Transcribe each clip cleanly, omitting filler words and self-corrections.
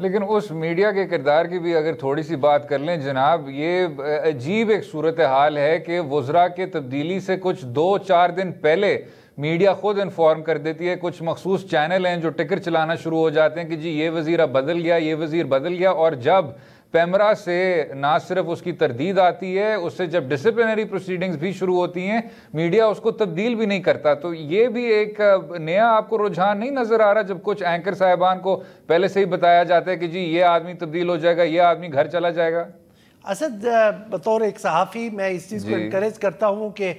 لیکن اس میڈیا کے کردار کی بھی اگر تھوڑی سی بات کر لیں جناب، یہ عجیب ایک صورتحال ہے کہ وزراء کے تبدیلی سے کچھ 2-4 دن پہلے میڈیا خود انفارم کر دیتی ہے. کچھ مخصوص چینل ہیں جو ٹکر چلانا شروع ہو جاتے ہیں کہ جی یہ وزیر اب بدل گیا، یہ وزیر بدل گیا، اور جب پیمرا سے نہ صرف اس کی تردید آتی ہے، اس سے جب ڈسپلنری پروسیڈنگز بھی شروع ہوتی ہیں، میڈیا اس کو تبدیل بھی نہیں کرتا. تو یہ بھی ایک نیا آپ کو رجحان نہیں نظر آ رہا جب کچھ اینکر صاحبان کو پہلے سے ہی بتایا جاتا ہے کہ جی یہ آدمی تبدیل ہو جائے گا، یہ آدمی گھر چلا جائے گا؟ اسد، بطور ایک صحافی میں اس چیز کو انکریج کرتا ہوں کہ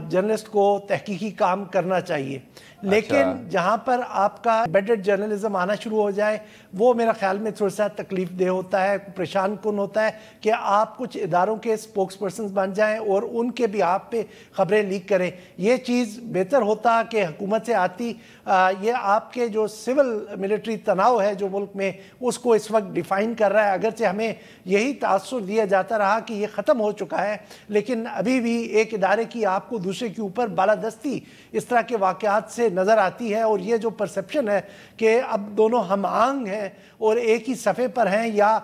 جرنلسٹ کو تحقیقی کام کرنا چاہیے، لیکن جہاں پر آپ کا بیڈڈ جرنلزم آنا شروع ہو جائے وہ میرا خیال میں تھوڑا سا تکلیف دہ ہوتا ہے، پریشان کن ہوتا ہے کہ آپ کچھ اداروں کے سپوکس پرسنز بن جائیں اور ان کے بھی آپ پہ خبریں لیک کریں. یہ چیز بہتر ہوتا کہ حکومت سے آتی. یہ آپ کے جو سول ملٹری تناؤ ہے جو ملک میں، اس کو اس وقت ڈیفائن کر رہا ہے. اگرچہ ہمیں یہی تاثر دیا جاتا رہا کہ یہ ختم ہو چکا ہے، لیکن ابھی بھی ایک ادارے کی آپ کو دوسرے کے اوپر بالادستی اس طرح کے واقعات سے نظر آتی ہے. اور یہ جو پرسپشن ہے کہ اب دونوں ہم آہنگ ہیں اور ایک ہی صفحے پر ہیں یا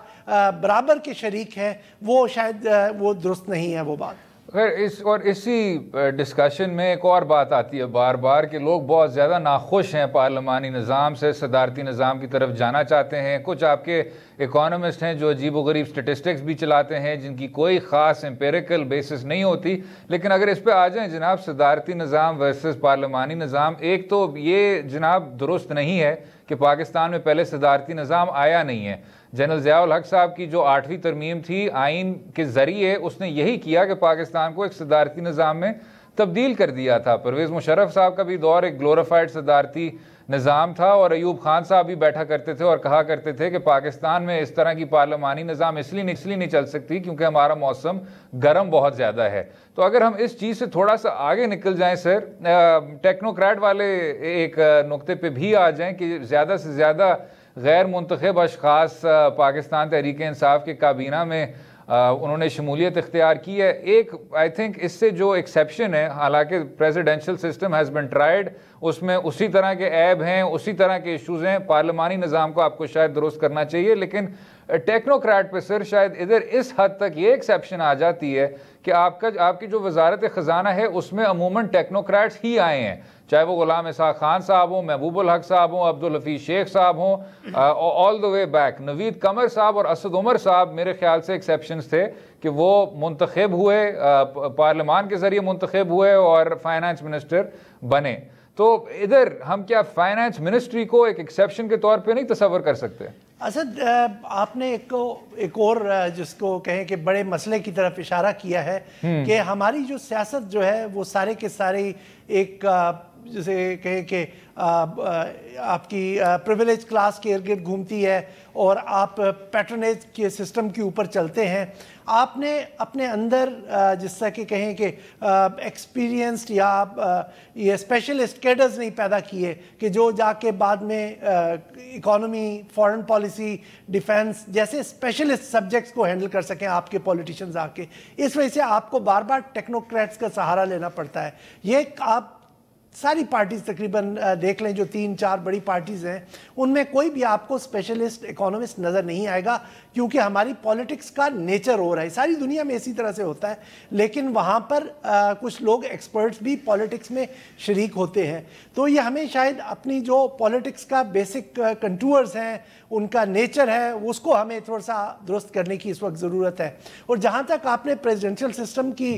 برابر کے شریک ہیں، وہ شاید وہ درست نہیں ہے وہ بات. اسی ڈسکشن میں ایک اور بات آتی ہے بار بار کہ لوگ بہت زیادہ ناخوش ہیں پارلیمانی نظام سے، صدارتی نظام کی طرف جانا چاہتے ہیں. کچھ آپ کے اکانومسٹ ہیں جو عجیب و غریب سٹیٹسٹکس بھی چلاتے ہیں جن کی کوئی خاص امپیریکل بیسس نہیں ہوتی. لیکن اگر اس پہ آ جائیں جناب، صدارتی نظام ورسز پارلیمانی نظام، ایک تو یہ جناب درست نہیں ہے کہ پاکستان میں پہلے صدارتی نظام آیا نہیں ہے. جنرل ضیاء الحق صاحب کی جو 8ویں ترمیم تھی آئین کے ذریعے، اس نے یہی کیا کہ پاکستان کو ایک صدارتی نظام میں تبدیل کر دیا تھا. پرویز مشرف صاحب کا بھی دور ایک گلوریفائڈ صدارتی نظام تھا، اور ایوب خان صاحب بھی بیٹھا کرتے تھے اور کہا کرتے تھے کہ پاکستان میں اس طرح کی پارلیمانی نظام اس لیے نہیں چل سکتی کیونکہ ہمارا موسم گرم بہت زیادہ ہے. تو اگر ہم اس چیز سے تھوڑا سا آگے نکل جائیں سر، ٹیکنوکریٹ والے ایک نقطے پہ بھی آ جائیں کہ زیادہ سے زیادہ غیر منتخب اشخاص پاکستان تحریک انصاف کے کابینہ میں انہوں نے شمولیت اختیار کی ہے. ایک آئی تھنک اس سے جو ایکسیپشن ہے، حالانکہ presidential system has been tried, اس میں اسی طرح کے عیب ہیں، اسی طرح کے ایشوز ہیں. پارلیمانی نظام کو آپ کو شاید درست کرنا چاہیے، لیکن ٹیکنوکریٹ پہ سر شاید ادھر اس حد تک یہ ایکسیپشن آ جاتی ہے کہ آپ کی جو وزارت خزانہ ہے اس میں عموماً ٹیکنوکریٹس ہی آئے ہیں، چاہے وہ غلام اسحاق خان صاحب ہوں، محبوب الحق صاحب ہوں، عبدالحفیظ شیخ صاحب ہوں، آل دا وے بیک نوید قمر صاحب اور اسد عمر صاحب میرے خیال سے ایکسیپشنز تھے کہ وہ منتخب ہوئے، پارلیمان کے ذریعے منتخب ہوئے اور فائنانس منسٹر بنے. تو ادھر ہم کیا فائنانس منسٹری کو ایک ایکسیپشن کے طور پہ نہیں تصور کر سکتے؟ اسد، آپ نے ایک اور جس کو کہیں کہ بڑے مسئلے کی طرف اشارہ کیا ہے کہ ہماری جو سیاست جو ہے وہ سارے کے سارے ایک جسے کہیں کہ آپ کی پریویلیج کلاس کے ارد گرد گھومتی ہے اور آپ پیٹرنیج کے سسٹم کے اوپر چلتے ہیں. آپ نے اپنے اندر جس طرح کہ کہیں کہ ایکسپیرینسڈ یا یہ اسپیشلسٹ کیڈرز نہیں پیدا کیے کہ جو جا کے بعد میں اکانومی، فارن پالیسی، ڈیفینس جیسے اسپیشلسٹ سبجیکٹس کو ہینڈل کر سکیں آپ کے پولیٹیشنز آ کے. اس وجہ سے آپ کو بار بار ٹیکنوکریٹس کا سہارا لینا پڑتا ہے. یہ آپ ساری پارٹیز تقریباً دیکھ لیں جو 3-4 بڑی پارٹیز ہیں، ان میں کوئی بھی آپ کو اسپیشلسٹ اکانومسٹ نظر نہیں آئے گا، کیونکہ ہماری پولیٹکس کا نیچر ہو رہا ہے. ساری دنیا میں اسی طرح سے ہوتا ہے، لیکن وہاں پر کچھ لوگ ایکسپرٹس بھی پولیٹکس میں شریک ہوتے ہیں. تو یہ ہمیں شاید اپنی جو پولیٹکس کا بیسک کنٹورز ہیں، ان کا نیچر ہے، اس کو ہمیں تھوڑا سا درست کرنے کی اس وقت ضرورت ہے. اور جہاں تک آپ نے پریزیڈنشل سسٹم کی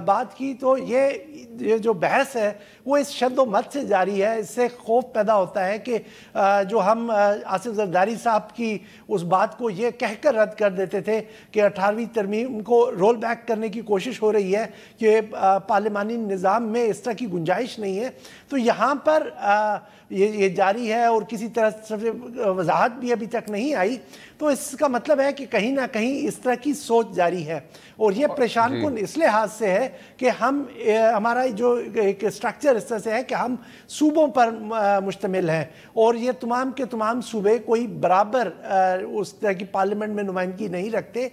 بات کی، تو یہ جو بحث ہے وہ اس شد و مت سے جاری ہے. اس سے خوف پیدا ہوتا ہے کہ جو ہم آصف زرداری صاحب کی اس بات کو یہ کہہ کر رد کر دیتے تھے کہ 18ویں ترمیم کو رول بیک کرنے کی کوشش ہو رہی ہے کہ پارلیمانی نظام میں اس طرح کی گنجائش نہیں ہے. تو یہاں پر یہ جاری ہے اور کسی طرح سے وضاحت بھی ابھی تک نہیں آئی. تو اس کا مطلب ہے کہ کہیں نہ کہیں اس طرح کی سوچ جاری ہے، اور یہ پریشان کن اس لحاظ سے ہے کہ ہمارا جو ایک سٹرکچر اس طرح سے سے ہے کہ ہم صوبوں پر مشتمل ہیں اور یہ تمام کے تمام صوبے کوئی برابر اس طرح کی پارلیمنٹ میں نمائندگی نہیں رکھتے.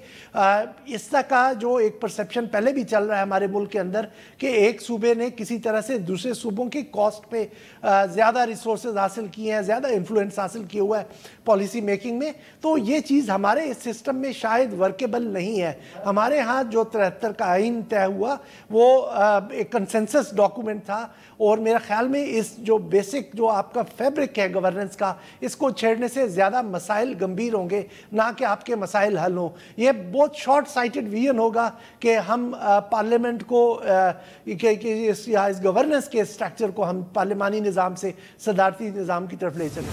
اس طرح کا جو ایک پرسیپشن پہلے بھی چل رہا ہے ہمارے ملک کے اندر کہ ایک صوبے نے کسی طرح سے دوسرے صوبوں کی کاسٹ پہ زیادہ ریسورسز حاصل کیے ہیں, زیادہ انفلوئنس حاصل کیا ہوا ہے پالیسی میکنگ میں, تو یہ چیز ہمارے اس سسٹم میں شاید ورکیبل نہیں ہے. ہمارے ہاں جو 73 کا آئین طے ہوا وہ ایک کنسنسس ڈاکومنٹ تھا اور میرا خیال میں اس جو بیسک جو آپ کا فیبرک ہے گورننس کا, اس کو چھیڑنے سے زیادہ مسائل گمبھیر ہوں گے نہ کہ آپ کے مسائل حل ہوں. یہ بہت شارٹ سائٹڈ ویژن ہوگا کہ ہم پارلیمنٹ کو اس گورننس کے اسٹرکچر کو ہم پارلیمانی نظام سے صدارتی نظام کی طرف لے چلیں.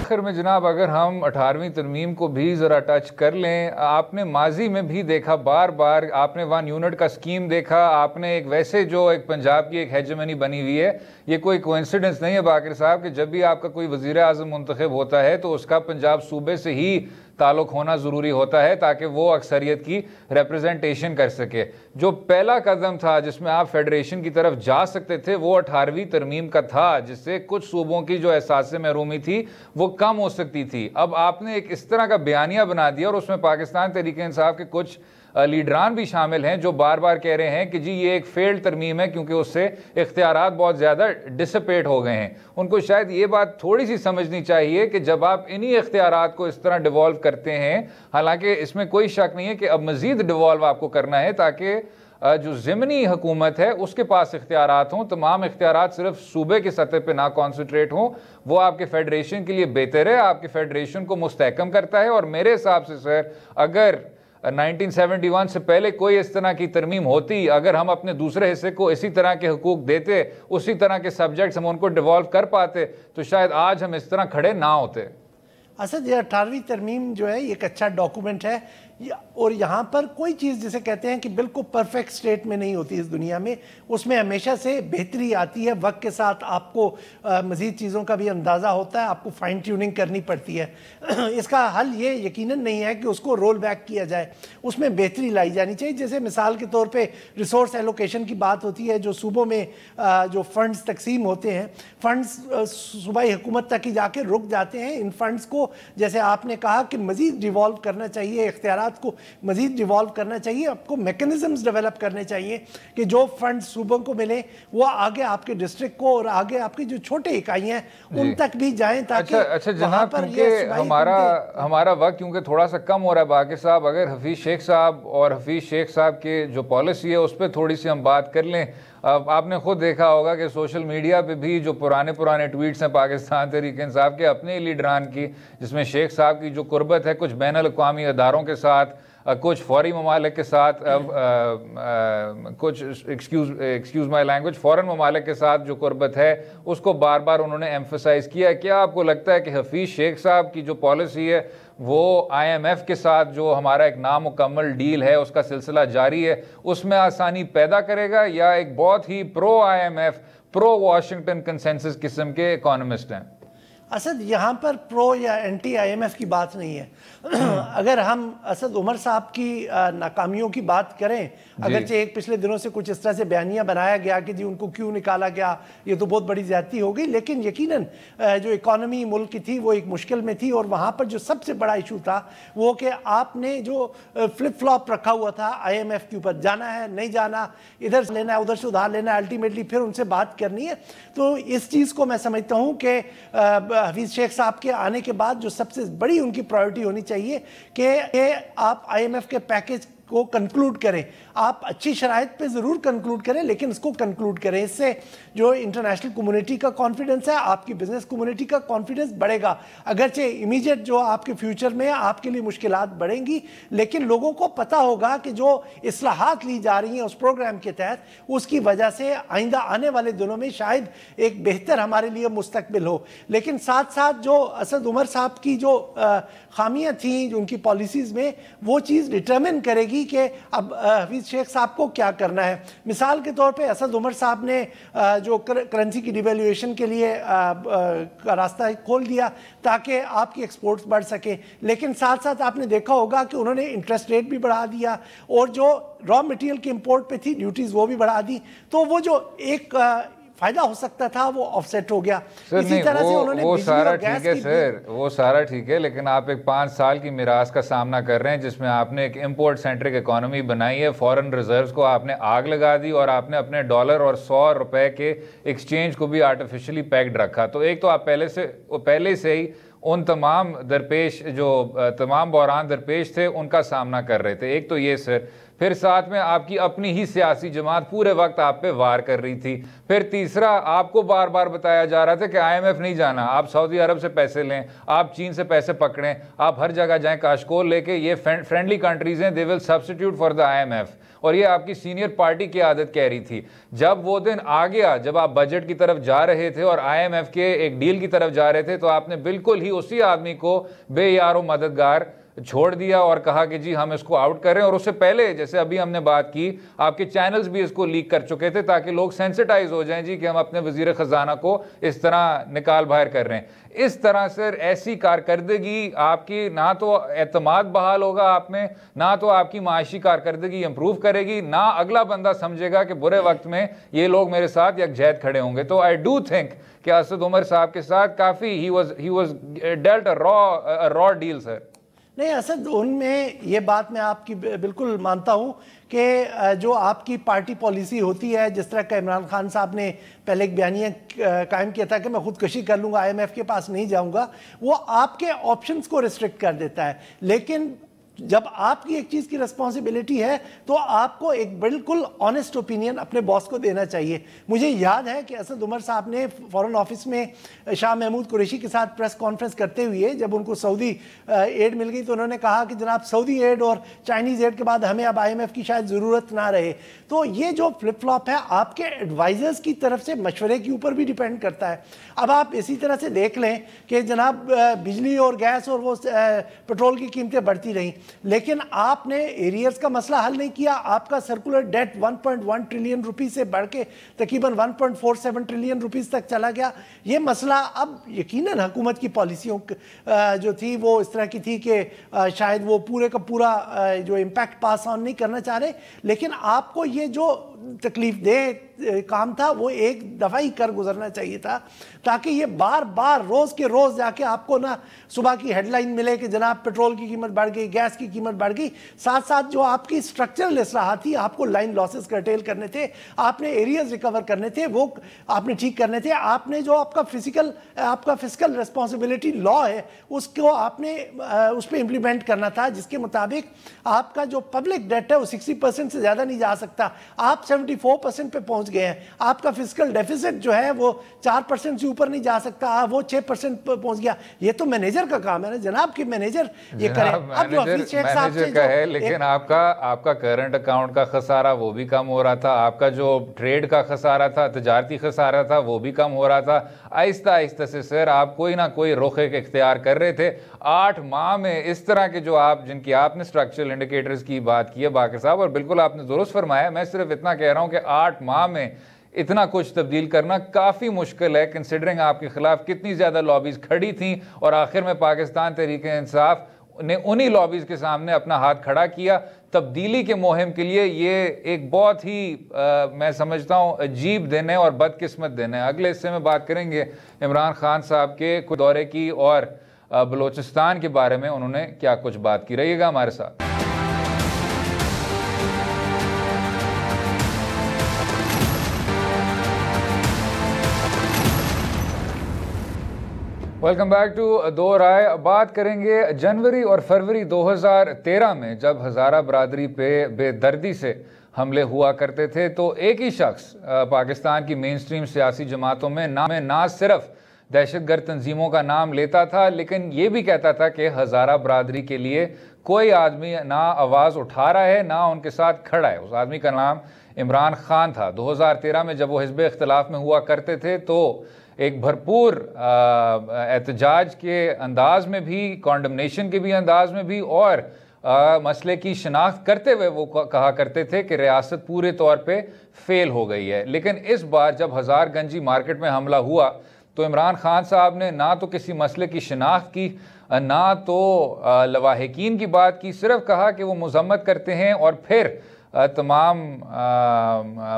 آخر میں جناب اگر ہم 18ویں ترمیم کو بھی ذرا ٹچ کر لیں, آپ نے ماضی میں بھی دیکھا بار بار, آپ نے 1 یونٹ کا سکیم دیکھا, آپ نے ایک ویسے جو ایک پنجاب کی ایک ہیجمنی بنی ہوئی ہے, یہ کوئی کوئنسیڈنس نہیں ہے باقر صاحب کہ جب بھی آپ کا کوئی وزیر اعظم منتخب ہوتا ہے تو اس کا پنجاب صوبے سے ہی تعلق ہونا ضروری ہوتا ہے تاکہ وہ اکثریت کی ریپرزنٹیشن کر سکے. جو پہلا قدم تھا جس میں آپ فیڈریشن کی طرف جا سکتے تھے وہ 18ویں ترمیم کا تھا, جس سے کچھ صوبوں کی جو احساس محرومی تھی وہ کم ہو سکتی تھی. اب آپ نے ایک اس طرح کا بیانیہ بنا دیا اور اس میں پاکستان تحریک انصاف کے کچھ لیڈران بھی شامل ہیں جو بار بار کہہ رہے ہیں کہ جی یہ ایک فیلڈ ترمیم ہے کیونکہ اس سے اختیارات بہت زیادہ ڈسپیٹ ہو گئے ہیں. ان کو شاید یہ بات تھوڑی سی سمجھنی چاہیے کہ جب آپ انہی اختیارات کو اس طرح ڈیوالو کرتے ہیں, حالانکہ اس میں کوئی شک نہیں ہے کہ اب مزید ڈیوالو آپ کو کرنا ہے تاکہ جو ضمنی حکومت ہے اس کے پاس اختیارات ہوں, تمام اختیارات صرف صوبے کی سطح پہ نہ کانسنٹریٹ ہوں, وہ آپ کے فیڈریشن کے لیے بہتر ہے, آپ کے فیڈریشن کو مستحکم کرتا ہے. اور میرے حساب سے سر اگر 1971 سے پہلے کوئی اس طرح کی ترمیم ہوتی, اگر ہم اپنے دوسرے حصے کو اسی طرح کے حقوق دیتے, اسی طرح کے سبجیکٹس ہم ان کو ڈیوالو کر پاتے, تو شاید آج ہم اس طرح کھڑے نہ ہوتے. اسد یہ 18ویں ترمیم جو ہے ایک اچھا ڈاکومنٹ ہے اور یہاں پر کوئی چیز جسے کہتے ہیں کہ بالکل پرفیکٹ سٹیٹ میں نہیں ہوتی اس دنیا میں, اس میں ہمیشہ سے بہتری آتی ہے. وقت کے ساتھ آپ کو مزید چیزوں کا بھی اندازہ ہوتا ہے, آپ کو فائن ٹیوننگ کرنی پڑتی ہے. اس کا حل یہ یقیناً نہیں ہے کہ اس کو رول بیک کیا جائے, اس میں بہتری لائی جانی چاہیے. جیسے مثال کے طور پہ ریسورس ایلوکیشن کی بات ہوتی ہے, جو صوبوں میں جو فنڈز تقسیم ہوتے ہیں, فنڈز صوبائی حکومت تک ہی جا کے رک جاتے ہیں. ان فنڈز کو جیسے آپ نے کہا کہ مزید ڈیوالو کرنا چاہیے, اختیارات کو مزید ڈیوالو کرنا چاہیے, آپ کو میکنزمز ڈیولپ کرنے چاہیے کہ جو فنڈ صوبوں کو ملے وہ آگے آپ کے ڈسٹرکٹ کو اور آگے آپ کی جو چھوٹے اکائی ہیں ان تک بھی جائیں تاکہ اچھا جناب, کیونکہ ہمارا وقت کیونکہ تھوڑا سا کم ہو رہا ہے باقر صاحب, اگر حفیظ شیخ صاحب کے جو پالیسی ہے اس پہ تھوڑی سی ہم بات کر لیں. آپ نے خود دیکھا ہوگا کہ سوشل میڈیا پہ بھی جو پرانے ٹویٹس ہیں پاکستان تحریک انصاف کے اپنے لیڈران کی, جس میں شیخ صاحب کی جو قربت ہے کچھ بین الاقوامی اداروں کے ساتھ, کچھ فوری ممالک کے ساتھ, کچھ ایکسکیوز مائی لینگویج فورن ممالک کے ساتھ جو قربت ہے اس کو بار بار انہوں نے ایمفسائز کیا. کیا آپ کو لگتا ہے کہ حفیظ شیخ صاحب کی جو پالیسی ہے وہ IMF کے ساتھ جو ہمارا ایک نامکمل ڈیل ہے اس کا سلسلہ جاری ہے, اس میں آسانی پیدا کرے گا, یا ایک بہت ہی پرو IMF پرو واشنگٹن کنسنسس قسم کے اکانومسٹ ہیں؟ اسد یہاں پر پرو یا اینٹی IMF کی بات نہیں ہے. اگر ہم اسد عمر صاحب کی ناکامیوں کی بات کریں, اگرچہ ایک پچھلے دنوں سے کچھ اس طرح سے بیانیہ بنایا گیا کہ جی ان کو کیوں نکالا گیا, یہ تو بہت بڑی زیادتی ہو گئی, لیکن یقیناً جو اکانومی ملک کی تھی وہ ایک مشکل میں تھی, اور وہاں پر جو سب سے بڑا ایشو تھا وہ کہ آپ نے جو فلپ فلاپ رکھا ہوا تھا IMF کے اوپر, جانا ہے نہیں جانا, ادھر سے لینا ہے ادھر سے ادھار لینا ہے, الٹیمیٹلی پھر ان سے بات کرنی ہے. تو اس چیز کو میں سمجھتا ہوں کہ حفیظ شیخ صاحب کے آنے کے بعد جو سب سے بڑی ان کی پرائیورٹی ہونی چاہیے کہ آپ IMF کے پیکیج کو کنکلوڈ کریں. آپ اچھی شرائط پہ ضرور کنکلوڈ کریں, لیکن اس کو کنکلوڈ کریں. اس سے جو انٹرنیشنل کمیونٹی کا کانفیڈنس ہے, آپ کی بزنس کمیونٹی کا کانفیڈنس بڑھے گا. اگرچہ امیجیٹ جو آپ کے فیوچر میں آپ کے لیے مشکلات بڑھیں گی, لیکن لوگوں کو پتہ ہوگا کہ جو اصلاحات لی جا رہی ہیں اس پروگرام کے تحت, اس کی وجہ سے آئندہ آنے والے دنوں میں شاید ایک بہتر ہمارے لیے مستقبل ہو. لیکن ساتھ ساتھ جو اسد عمر صاحب کی جو خامیاں تھیں ان کی پالیسیز میں, وہ چیز ڈٹرمن کرے گی گی کہ اب حفیظ شیخ صاحب کو کیا کرنا ہے. مثال کے طور پہ اسد عمر صاحب نے جو کرنسی کی ڈیویلیویشن کے لیے راستہ کھول دیا تاکہ آپ کی ایکسپورٹس بڑھ سکے, لیکن ساتھ ساتھ آپ نے دیکھا ہوگا کہ انہوں نے انٹرسٹ ریٹ بھی بڑھا دیا اور جو را مٹیریل کی امپورٹ پہ تھی ڈیوٹیز وہ بھی بڑھا دی, تو وہ جو ایک فائدہ ہو سکتا تھا وہ آف سیٹ ہو گیا. اسی طرح سے انہوں نے وہ بجلی سارا اور ٹھیک گیس ہے کی سر, وہ سارا ٹھیک ہے, لیکن آپ ایک 5 سال کی میراث کا سامنا کر رہے ہیں جس میں آپ نے ایک امپورٹ سینٹرک اکانومی بنائی ہے, فورن ریزروز کو آپ نے آگ لگا دی اور آپ نے اپنے ڈالر اور 100 روپے کے ایکسچینج کو بھی آرٹیفیشلی پیکڈ رکھا. تو ایک تو آپ پہلے سے ہی ان تمام درپیش جو تمام بحران درپیش تھے ان کا سامنا کر رہے تھے. ایک تو یہ سر, پھر ساتھ میں آپ کی اپنی ہی سیاسی جماعت پورے وقت آپ پہ وار کر رہی تھی. پھر تیسرا, آپ کو بار بار بتایا جا رہا تھا کہ IMF نہیں جانا, آپ سعودی عرب سے پیسے لیں, آپ چین سے پیسے پکڑیں, آپ ہر جگہ جائیں کاشکول لے کے, یہ فرینڈلی کنٹریز ہیں, دے ول سبسٹیٹیوٹ فار دا IMF. اور یہ آپ کی سینئر پارٹی کی عادت کہہ رہی تھی. جب وہ دن آ گیا جب آپ بجٹ کی طرف جا رہے تھے اور IMF کے ایک ڈیل کی طرف جا رہے تھے, تو آپ نے بالکل ہی اسی آدمی کو بے یار و مددگار چھوڑ دیا اور کہا کہ جی ہم اس کو آؤٹ کر رہے ہیں. اور اس سے پہلے جیسے ابھی ہم نے بات کی, آپ کے چینلز بھی اس کو لیک کر چکے تھے تاکہ لوگ سینسٹائز ہو جائیں جی کہ ہم اپنے وزیر خزانہ کو اس طرح نکال باہر کر رہے ہیں. اس طرح سر ایسی کارکردگی آپ کی نہ تو اعتماد بحال ہوگا آپ میں, نہ تو آپ کی معاشی کارکردگی امپروو کرے گی, نہ اگلا بندہ سمجھے گا کہ برے وقت میں یہ لوگ میرے ساتھ یکجہت کھڑے ہوں گے. تو آئی ڈو تھنک کہ اسد عمر صاحب کے ساتھ کافی he was dealt a raw deal سر. نہیں اسد, ان میں یہ بات میں آپ کی بالکل مانتا ہوں کہ جو آپ کی پارٹی پالیسی ہوتی ہے, جس طرح کا عمران خان صاحب نے پہلے ایک بیانیہ قائم کیا تھا کہ میں خودکشی کر لوں گا, IMF کے پاس نہیں جاؤں گا, وہ آپ کے آپشنز کو ریسٹرکٹ کر دیتا ہے. لیکن جب آپ کی ایک چیز کی ریسپانسبلٹی ہے تو آپ کو ایک بالکل آنیسٹ اوپینین اپنے باس کو دینا چاہیے. مجھے یاد ہے کہ اسد عمر صاحب نے فورن آفس میں شاہ محمود قریشی کے ساتھ پریس کانفرنس کرتے ہوئے جب ان کو سعودی ایڈ مل گئی تو انہوں نے کہا کہ جناب سعودی ایڈ اور چائنیز ایڈ کے بعد ہمیں اب IMF کی شاید ضرورت نہ رہے. تو یہ جو فلپ فلاپ ہے آپ کے ایڈوائزرز کی طرف سے مشورے کے اوپر بھی ڈیپینڈ کرتا ہے. اب آپ اسی طرح سے دیکھ لیں کہ جناب بجلی اور گیس اور وہ پیٹرول کی قیمتیں بڑھتی رہیں, لیکن آپ نے ایریئرز کا مسئلہ حل نہیں کیا. آپ کا سرکولر ڈیٹ 1.1 ٹریلین روپیز سے بڑھ کے تقریباً 1.47 ٹریلین روپیز تک چلا گیا. یہ مسئلہ اب یقیناً حکومت کی پالیسیوں جو تھی وہ اس طرح کی تھی کہ شاید وہ پورے کا پورا جو امپیکٹ پاس آن نہیں کرنا چاہ رہے, لیکن آپ کو یہ جو تکلیف دہ کام تھا وہ ایک دفعہ ہی کر گزرنا چاہیے تھا, تاکہ یہ بار بار روز کے روز جا کے آپ کو نہ صبح کی ہیڈ لائن ملے کہ جناب پیٹرول کی قیمت بڑھ گئی, گیس کی قیمت بڑھ گئی. ساتھ ساتھ جو آپ کی اسٹرکچرل اصلاحات تھی, آپ کو لائن لاسز کرٹیل کرنے تھے, آپ نے ایریاز ریکور کرنے تھے, وہ آپ نے ٹھیک کرنے تھے. آپ نے جو آپ کا فسکل ریسپانسبلٹی لا ہے اس کو آپ نے اس پہ امپلیمنٹ کرنا تھا, جس کے مطابق آپ کا جو پبلک ڈیٹ ہے وہ 60% سے زیادہ نہیں جا سکتا. آپ 74% پہ پہنچ گئے ہیں. آپ کا فسکل ڈیفیسٹ جو ہے وہ 4% سے اوپر نہیں جا سکتا, وہ 6% پہ پہنچ گیا. یہ تو مینیجر کا کام ہے نا جناب کہ مینیجر یہ کرے. اب جو حفیظ شیخ صاحب سے کا ہے, لیکن آپ کا کرنٹ اکاؤنٹ کا خسارہ وہ بھی کم ہو رہا تھا, آپ کا جو ٹریڈ کا خسارہ تھا, تجارتی خسارہ تھا, وہ بھی کم ہو رہا تھا. آہستہ آہستہ سے سر آپ کوئی نہ کوئی رخ ایک اختیار کر رہے تھے. 8 ماہ میں اس طرح کے جو جن کی آپ نے اسٹرکچرل انڈیکیٹرز کی بات کی ہے باقر صاحب, اور بالکل آپ نے درست فرمایا. میں صرف اتنا کہہ رہا ہوں کہ 8 ماہ میں اتنا کچھ تبدیل کرنا کافی مشکل ہے, کنسیڈرنگ آپ کے خلاف کتنی زیادہ لابیز کھڑی تھیں, اور آخر میں پاکستان تحریک انصاف نے انہی لابیز کے سامنے اپنا ہاتھ کھڑا کیا. تبدیلی کے مہم کے لیے یہ ایک بہت ہی میں سمجھتا ہوں عجیب دن ہے اور بدقسمت دن ہے. اگلے حصے میں بات کریں گے عمران خان صاحب کے دورے کی اور بلوچستان کے بارے میں انہوں نے کیا کچھ بات کی. رہیے گا ہمارے ساتھ. ویلکم بیک ٹو دو رائے. بات کریں گے جنوری اور فروری 2013 میں جب ہزارہ برادری پہ بے دردی سے حملے ہوا کرتے تھے, تو ایک ہی شخص پاکستان کی مین سٹریم سیاسی جماعتوں میں نہ صرف دہشت گرد تنظیموں کا نام لیتا تھا, لیکن یہ بھی کہتا تھا کہ ہزارہ برادری کے لیے کوئی آدمی نہ آواز اٹھا رہا ہے نہ ان کے ساتھ کھڑا ہے. اس آدمی کا نام عمران خان تھا. 2013 میں جب وہ حزب اختلاف میں ہوا کرتے تھے تو ایک بھرپور احتجاج کے انداز میں بھی, کانڈمنیشن کے بھی انداز میں بھی, اور مسئلے کی شناخت کرتے ہوئے وہ کہا کرتے تھے کہ ریاست پورے طور پہ فیل ہو گئی ہے. لیکن اس بار جب ہزار گنجی مارکیٹ میں حملہ ہوا تو عمران خان صاحب نے نہ تو کسی مسئلے کی شناخت کی, نہ تو لواحقین کی بات کی, صرف کہا کہ وہ مذمت کرتے ہیں, اور پھر تمام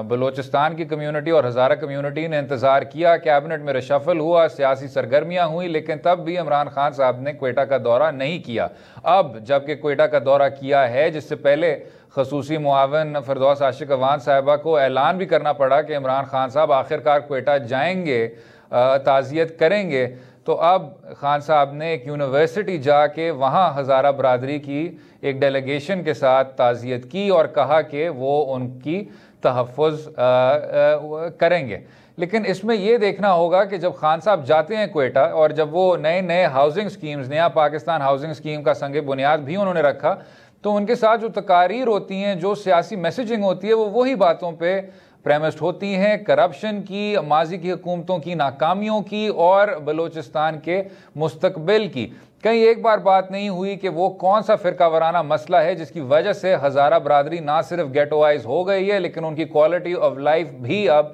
بلوچستان کی کمیونٹی اور ہزارہ کمیونٹی نے انتظار کیا. کیبنٹ میں رشفل ہوا, سیاسی سرگرمیاں ہوئیں, لیکن تب بھی عمران خان صاحب نے کوئٹہ کا دورہ نہیں کیا. اب جبکہ کوئٹہ کا دورہ کیا ہے, جس سے پہلے خصوصی معاون فردوس عاشق اوان صاحبہ کو اعلان بھی کرنا پڑا کہ عمران خان صاحب آخرکار کوئٹہ جائیں گے, تعزیت کریں گے, تو اب خان صاحب نے ایک یونیورسٹی جا کے وہاں ہزارہ برادری کی ایک ڈیلیگیشن کے ساتھ تعزیت کی اور کہا کہ وہ ان کی تحفظ کریں گے. لیکن اس میں یہ دیکھنا ہوگا کہ جب خان صاحب جاتے ہیں کوئٹہ, اور جب وہ نئے ہاؤسنگ سکیمز, نیا پاکستان ہاؤسنگ سکیم کا سنگ بنیاد بھی انہوں نے رکھا, تو ان کے ساتھ جو تقاریر ہوتی ہیں, جو سیاسی میسیجنگ ہوتی ہے, وہ وہی باتوں پہ پریمسڈ ہوتی ہیں, کرپشن کی, ماضی کی حکومتوں کی ناکامیوں کی اور بلوچستان کے مستقبل کی. کہیں ایک بار بات نہیں ہوئی کہ وہ کون سا فرقہ وارانہ مسئلہ ہے جس کی وجہ سے ہزارہ برادری نہ صرف گیٹوائز ہو گئی ہے, لیکن ان کی کوالٹی آف لائف بھی اب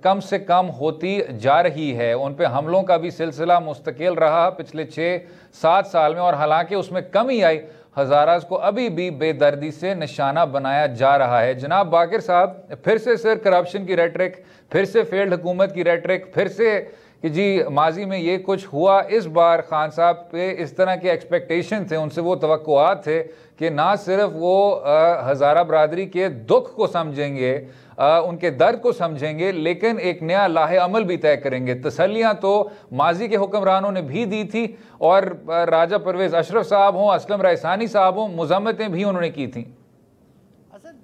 کم سے کم ہوتی جا رہی ہے. ان پہ حملوں کا بھی سلسلہ مستقل رہا پچھلے 6-7 سال میں, اور حالانکہ اس میں کمی آئی, ہزاراز کو ابھی بھی بے دردی سے نشانہ بنایا جا رہا ہے. جناب باقر صاحب, پھر سے سر کرپشن کی ریٹرک, پھر سے فیلڈ حکومت کی ریٹرک, پھر سے کہ جی ماضی میں یہ کچھ ہوا. اس بار خان صاحب پہ اس طرح کے ایکسپیکٹیشن تھے, ان سے وہ توقعات تھے کہ نہ صرف وہ ہزارہ برادری کے دکھ کو سمجھیں گے, ان کے درد کو سمجھیں گے, لیکن ایک نیا لاہ عمل بھی طے کریں گے. تسلیاں تو ماضی کے حکمرانوں نے بھی دی تھی, اور راجہ پرویز اشرف صاحب ہوں, اسلم رائسانی صاحب ہوں, مذمتیں بھی انہوں نے کی تھیں.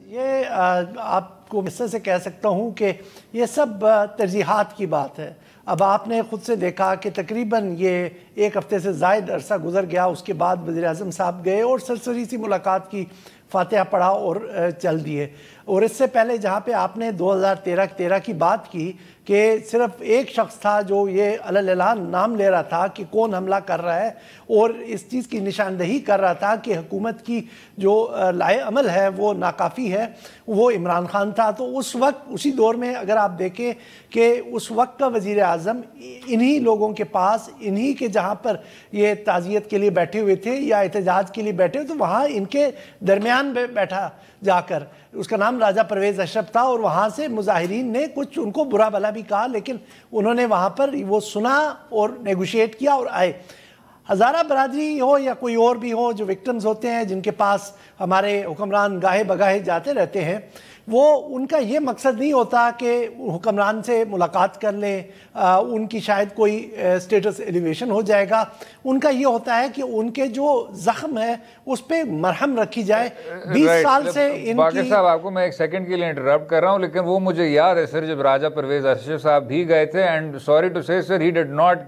یہ آپ کو اس سے کہہ سکتا ہوں کہ یہ سب ترجیحات کی بات ہے. اب آپ نے خود سے دیکھا کہ تقریباً یہ 1 ہفتے سے زائد عرصہ گزر گیا, اس کے بعد وزیر اعظم صاحب گئے اور سرسری سی ملاقات کی, فاتحہ پڑھا اور چل دیے. اور اس سے پہلے جہاں پہ آپ نے 2013 کی بات کی کہ صرف ایک شخص تھا جو یہ علی اعلان نام لے رہا تھا کہ کون حملہ کر رہا ہے, اور اس چیز کی نشاندہی کر رہا تھا کہ حکومت کی جو لائحہ عمل ہے وہ ناکافی ہے, وہ عمران خان تھا. تو اس وقت, اسی دور میں اگر آپ دیکھیں کہ اس وقت کا وزیر اعظم انہی لوگوں کے پاس, انہی کے جہاں پر یہ تعزیت کے لیے بیٹھے ہوئے تھے یا احتجاج کے لیے بیٹھے ہوئے, تو وہاں ان کے درمیان بیٹھا جا کر, اس کا نام راجہ پرویز اشرف تھا, اور وہاں سے مظاہرین نے کچھ ان کو برا بھلا بھی کہا, لیکن انہوں نے وہاں پر وہ سنا اور نیگوشیٹ کیا اور آئے. ہزارہ برادری ہو یا کوئی اور بھی ہو, جو وکٹمز ہوتے ہیں, جن کے پاس ہمارے حکمران گاہے بگاہے جاتے رہتے ہیں, وہ ان کا یہ مقصد نہیں ہوتا کہ حکمران سے ملاقات کر لیں, ان کی شاید کوئی سٹیٹس ایلیویشن ہو جائے گا. ان کا یہ ہوتا ہے کہ ان کے جو زخم ہے اس پہ مرہم رکھی جائے. 20 سال سے ان باقر صاحب, آپ کو میں 1 سیکنڈ کے لیے انٹرپٹ کر رہا ہوں, لیکن وہ مجھے یاد ہے سر, جب راجہ پرویز اشرف صاحب بھی گئے تھے, and sorry to say sir, he did not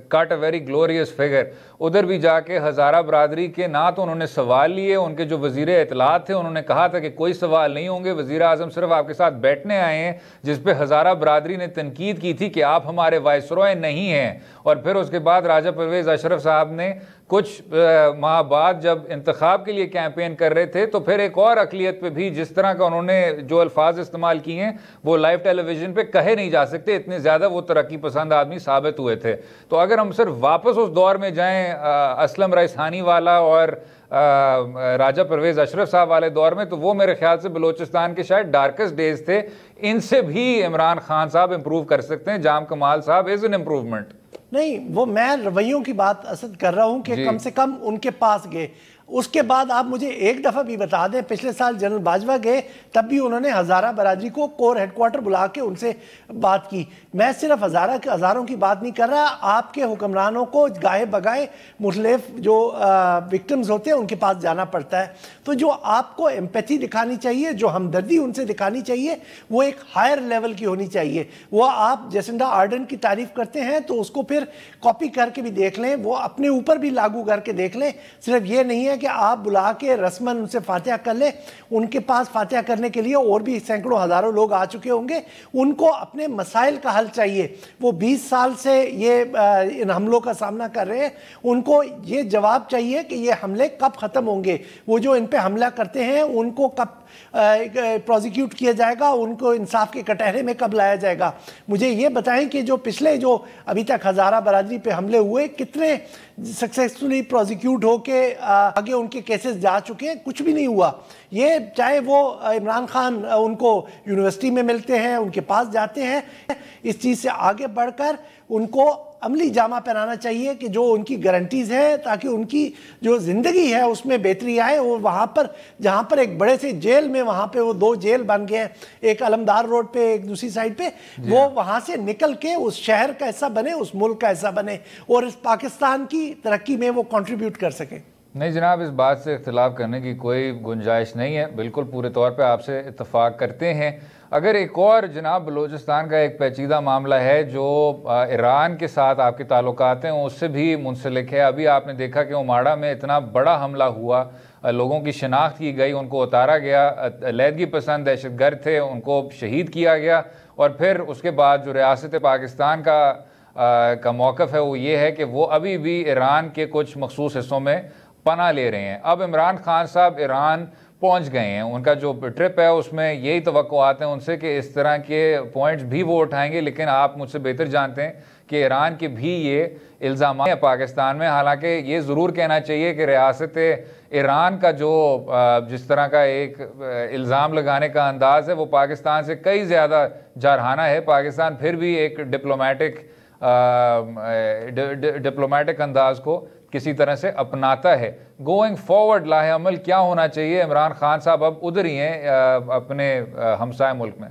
cut a very glorious figure. ادھر بھی جا کے ہزارہ برادری کے نہ تو انہوں نے سوال لیے, ان کے جو وزیر اطلاعات تھے انہوں نے کہا تھا کہ کوئی سوال نہیں ہوں گے, وزیر اعظم صرف آپ کے ساتھ بیٹھنے آئے ہیں, جس پہ ہزارہ برادری نے تنقید کی تھی کہ آپ ہمارے وائسرائے نہیں ہیں. اور پھر اس کے بعد راجہ پرویز اشرف صاحب نے کچھ ماہ بعد جب انتخاب کے لیے کیمپین کر رہے تھے, تو پھر ایک اور اقلیت پہ بھی جس طرح کا انہوں نے جو الفاظ استعمال کیے ہیں وہ لائیو ٹیلی ویژن پہ کہے نہیں جا سکتے, اتنے زیادہ وہ ترقی پسند آدمی ثابت ہوئے تھے. تو اگر ہم صرف واپس اس دور میں جائیں, اسلم رائسانی والا اور راجہ پرویز اشرف صاحب والے دور میں, تو وہ میرے خیال سے بلوچستان کے شاید ڈارکسٹ ڈیز تھے. ان سے بھی عمران خان صاحب امپروو کر سکتے ہیں. جام کمال صاحب از این امپروومنٹ. نہیں, وہ میں رویوں کی بات اصل کر رہا ہوں کہ کم سے کم ان کے پاس گئے. اس کے بعد آپ مجھے ایک دفعہ بھی بتا دیں, پچھلے سال جنرل باجوہ گئے, تب بھی انہوں نے ہزارہ برادری کو کور ہیڈ کوارٹر بلا کے ان سے بات کی. میں صرف ہزاروں کی بات نہیں کر رہا, آپ کے حکمرانوں کو گاہے بگاہے مختلف جو وکٹمز ہوتے ہیں ان کے پاس جانا پڑتا ہے. تو جو آپ کو ایمپیتھی دکھانی چاہیے, جو ہمدردی ان سے دکھانی چاہیے, وہ ایک ہائر لیول کی ہونی چاہیے. وہ آپ جیسنڈا آرڈن کی تعریف کرتے ہیں تو اس کو پھر کاپی کر کے بھی دیکھ لیں, وہ اپنے اوپر بھی لاگو کر کے دیکھ لیں. صرف یہ نہیں ہے کہ آپ بلا کے رسمن ان سے فاتحہ کر لیں. ان کے پاس فاتحہ کرنے کے لیے اور بھی سینکڑوں ہزاروں لوگ آ چکے ہوں گے. ان کو اپنے مسائل کا حل چاہیے. وہ 20 سال سے یہ ان حملوں کا سامنا کر رہے ہیں. ان کو یہ جواب چاہیے کہ یہ حملے کب ختم ہوں گے. وہ جو ان پہ حملہ کرتے ہیں ان کو کب پروزیکیوٹ کیا جائے گا, ان کو انصاف کے کٹہرے میں کب لایا جائے گا. مجھے یہ بتائیں کہ جو پچھلے جو ابھی تک ہزارہ برادری پہ حملے ہوئے, کتنے سکسیسفلی پروزیکیوٹ ہو کے آگے ان کے کیسز جا چکے ہیں؟ کچھ بھی نہیں ہوا. یہ چاہے وہ عمران خان ان کو یونیورسٹی میں ملتے ہیں, ان کے پاس جاتے ہیں, اس چیز سے آگے بڑھ کر ان کو عملی جامہ پہنانا چاہیے کہ جو ان کی گارنٹیز ہیں تاکہ ان کی جو زندگی ہے اس میں بہتری آئے. اور وہاں پر جہاں پر ایک بڑے سے جیل میں, وہاں پہ وہ 2 جیل بن گئے ہیں, ایک علمدار روڈ پہ ایک دوسری سائڈ پہ, وہ وہاں سے نکل کے اس شہر کا حصہ بنے, اس ملک کا حصہ بنے اور اس پاکستان کی ترقی میں وہ کنٹریبیوٹ کر سکیں. نہیں جناب, اس بات سے اختلاف کرنے کی کوئی گنجائش نہیں ہے. بالکل پورے طور پہ آپ سے اتفاق کرتے ہیں. اگر ایک اور جناب بلوچستان کا ایک پیچیدہ معاملہ ہے جو ایران کے ساتھ آپ کے تعلقات ہیں اس سے بھی منسلک ہے. ابھی آپ نے دیکھا کہ اوماڑا میں اتنا بڑا حملہ ہوا, لوگوں کی شناخت کی گئی, ان کو اتارا گیا, علیحدگی پسند دہشت گرد تھے ان کو شہید کیا گیا, اور پھر اس کے بعد جو ریاست پاکستان کا موقف ہے وہ یہ ہے کہ وہ ابھی بھی ایران کے کچھ مخصوص حصوں میں پناہ لے رہے ہیں. اب عمران خان صاحب ایران پہنچ گئے ہیں, ان کا جو ٹرپ ہے اس میں یہی توقعات ہیں ان سے کہ اس طرح کے پوائنٹس بھی وہ اٹھائیں گے, لیکن آپ مجھ سے بہتر جانتے ہیں کہ ایران کے بھی یہ الزامات ہیں پاکستان میں. حالانکہ یہ ضرور کہنا چاہیے کہ ریاست ایران کا جو جس طرح کا ایک الزام لگانے کا انداز ہے وہ پاکستان سے کئی زیادہ جارحانہ ہے. پاکستان پھر بھی ایک ڈپلومیٹک انداز کو کسی طرح سے اپناتا ہے. گوئنگ فارورڈ لاہ عمل کیا ہونا چاہیے؟ عمران خان صاحب اب ادھر ہی ہیں اپنے ہمسائے ملک میں.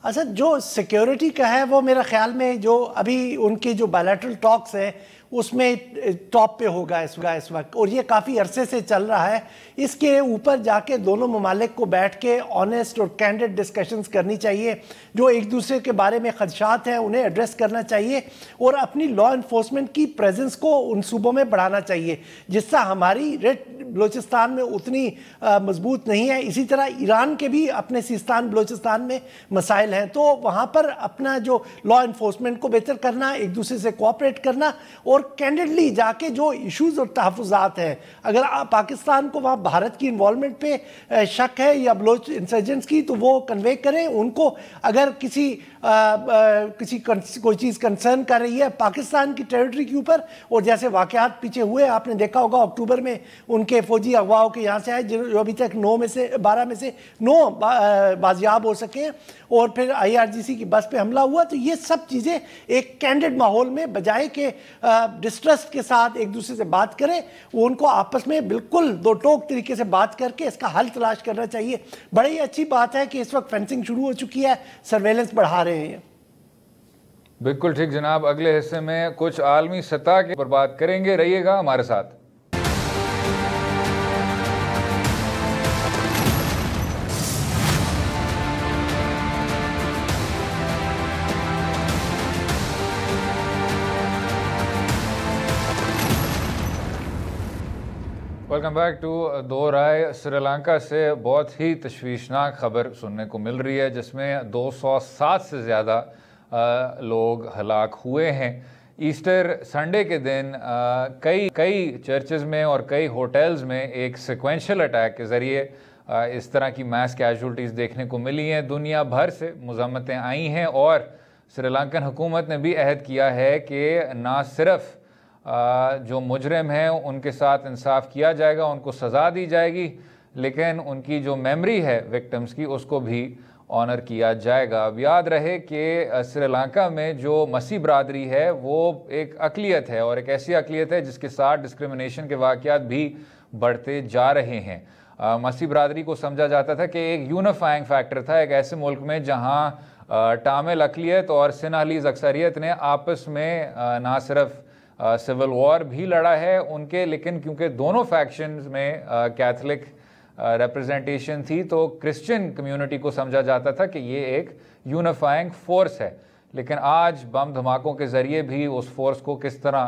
اچھا, جو سیکیورٹی کا ہے وہ میرا خیال میں جو ابھی ان کی جو بائلیٹرل ٹاکس ہیں اس میں ٹاپ پہ ہوگا اس وقت, اور یہ کافی عرصے سے چل رہا ہے. اس کے اوپر جا کے دونوں ممالک کو بیٹھ کے آنیسٹ اور کینڈڈ ڈسکشنز کرنی چاہیے. جو ایک دوسرے کے بارے میں خدشات ہیں انہیں ایڈریس کرنا چاہیے, اور اپنی لا انفورسمنٹ کی پریزنس کو ان صوبوں میں بڑھانا چاہیے. جس سے ہماری ریڈ بلوچستان میں اتنی مضبوط نہیں ہے, اسی طرح ایران کے بھی اپنے سیستان بلوچستان میں مسائل ہیں, تو وہاں پر اپنا جو لا انفورسمنٹ کو بہتر کرنا, ایک دوسرے سے کوآپریٹ کرنا, اور کینڈڈلی جا کے جو ایشوز اور تحفظات ہیں, اگر پاکستان کو وہاں بھارت کی انوالومنٹ پہ شک ہے یا بلوچ انسرجنٹس کی تو وہ کنوے کریں ان کو. اگر کوئی چیز کنسرن کر رہی ہے پاکستان کی ٹیریٹری کے اوپر, اور جیسے واقعات پیچھے ہوئے آپ نے دیکھا ہوگا اکتوبر میں ان کے فوجی اغواؤں کے یہاں سے آئے جو ابھی تک 12 میں سے 9 بازیاب ہو سکے ہیں, اور پھر IRGC کی بس پہ حملہ ہوا. تو یہ سب چیزیں ایک کینڈڈ ماحول میں بجائے کہ ڈسٹرسٹ کے ساتھ ایک دوسرے سے بات کریں, وہ ان کو آپس میں بالکل دو ٹوک طریقے سے بات کر کے اس کا حل تلاش کرنا چاہیے. بڑی اچھی بات ہے کہ اس وقت فینسنگ شروع ہو چکی ہے, سرویلنس بڑھا رہے ہیں. بالکل ٹھیک جناب, اگلے حصے میں کچھ عالمی سطح کے پر بات کریں گے, رہیے گا ہمارے ساتھ. ویلکم بیک ٹو دو رائے. سری لنکا سے بہت ہی تشویشناک خبر سننے کو مل رہی ہے جس میں 207 سے زیادہ لوگ ہلاک ہوئے ہیں. ایسٹر سنڈے کے دن کئی چرچز میں اور کئی ہوٹلز میں ایک سیکوینشل اٹیک کے ذریعے اس طرح کی میس کیجولٹیز دیکھنے کو ملی ہیں. دنیا بھر سے مذمتیں آئی ہیں اور سری لنکن حکومت نے بھی عہد کیا ہے کہ نہ صرف جو مجرم ہیں ان کے ساتھ انصاف کیا جائے گا, ان کو سزا دی جائے گی, لیکن ان کی جو میموری ہے وکٹمز کی اس کو بھی آنر کیا جائے گا. اب یاد رہے کہ سری لنکا میں جو مسیح برادری ہے وہ ایک اقلیت ہے, اور ایک ایسی اقلیت ہے جس کے ساتھ ڈسکریمنیشن کے واقعات بھی بڑھتے جا رہے ہیں. مسیح برادری کو سمجھا جاتا تھا کہ ایک یونیفائنگ فیکٹر تھا ایک ایسے ملک میں جہاں ٹامل اقلیت اور سنہالیز اکثریت نے آپس میں نہ صرف سول وار بھی لڑا ہے ان کے, لیکن کیونکہ دونوں فیکشنز میں کیتھولک ریپرزنٹیشن تھی تو کرسچن کمیونٹی کو سمجھا جاتا تھا کہ یہ ایک یونیفائنگ فورس ہے. لیکن آج بم دھماکوں کے ذریعے بھی اس فورس کو کس طرح